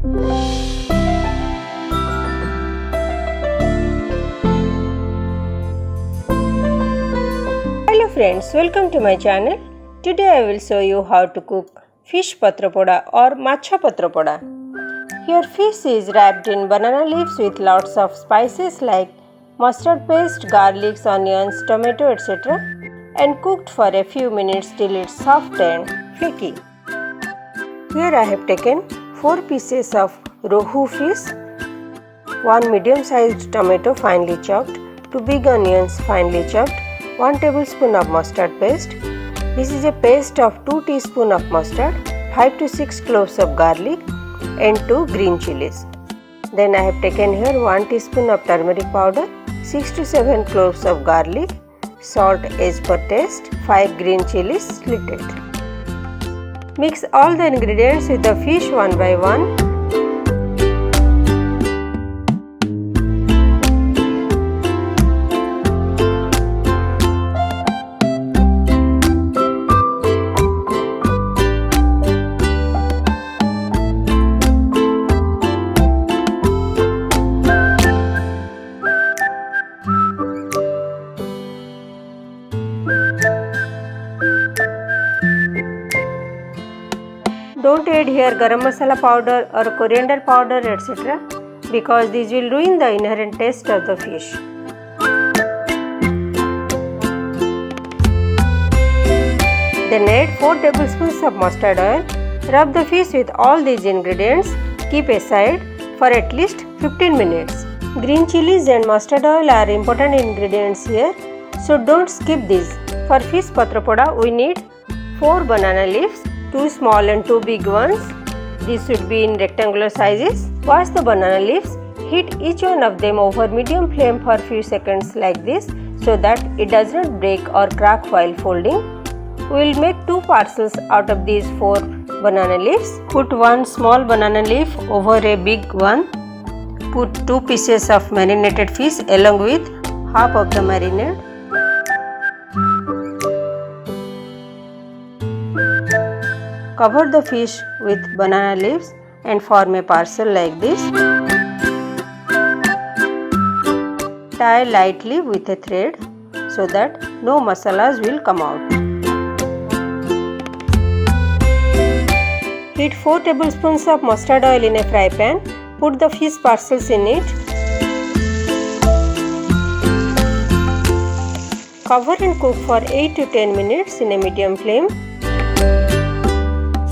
Hello friends, welcome to my channel. Today I will show you how to cook fish patrapoda or Maccha Patrapoda. Here fish is wrapped in banana leaves with lots of spices like mustard paste, garlic, onions, tomato, etc. and cooked for a few minutes till it's soft and flaky. Here I have taken 4 pieces of rohu fish, 1 medium-sized tomato finely chopped, 2 big onions finely chopped, 1 tablespoon of mustard paste. This is a paste of 2 teaspoons of mustard, 5 to 6 cloves of garlic and 2 green chilies. Then I have taken here 1 teaspoon of turmeric powder, 6 to 7 cloves of garlic, salt as per taste, 5 green chilies slitted. Mix all the ingredients with the fish one by one. Don't add here garam masala powder or coriander powder etc. because these will ruin the inherent taste of the fish. Then add 4 tablespoons of mustard oil. Rub the fish with all these ingredients. Keep aside for at least 15 minutes. Green chilies and mustard oil are important ingredients here, so don't skip these. For fish patrapoda we need 4 banana leaves, 2 small and 2 big ones. These should be in rectangular sizes. Wash the banana leaves. Heat each one of them over medium flame for few seconds like this so that it does not break or crack while folding. We will make 2 parcels out of these 4 banana leaves. Put 1 small banana leaf over a big one. Put 2 pieces of marinated fish along with half of the marinade. Cover the fish with banana leaves and form a parcel like this. Tie lightly with a thread so that no masalas will come out. Heat 4 tablespoons of mustard oil in a fry pan. Put the fish parcels in it. Cover and cook for 8 to 10 minutes in a medium flame.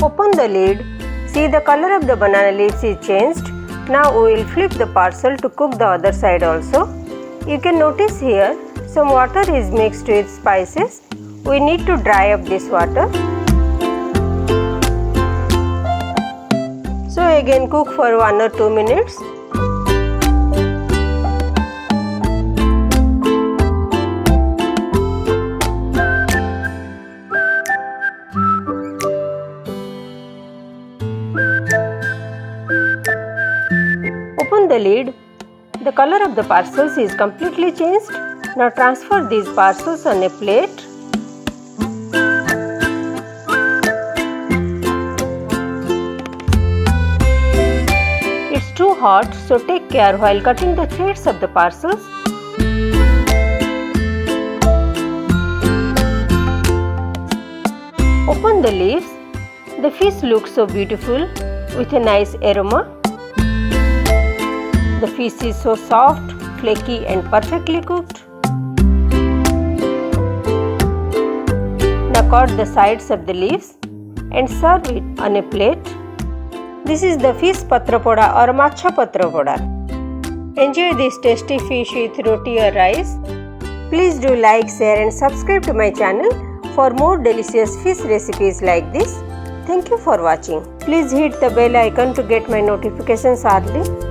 Open the lid. See, the color of the banana leaves is changed. Now we will flip the parcel to cook the other side also. You can notice here some water is mixed with spices. We need to dry up this water. So again cook for 1 or 2 minutes. Open the lid. The color of the parcels is completely changed. Now transfer these parcels on a plate. It's too hot, so take care while cutting the threads of the parcels. Open the leaves. The fish looks so beautiful with a nice aroma. The fish is so soft, flaky and perfectly cooked. Now cut the sides of the leaves and serve it on a plate. This is the fish patrapoda or Maccha Patrapoda. Enjoy this tasty fish with roti or rice. Please do like, share and subscribe to my channel for more delicious fish recipes like this. Thank you for watching. Please hit the bell icon to get my notifications early.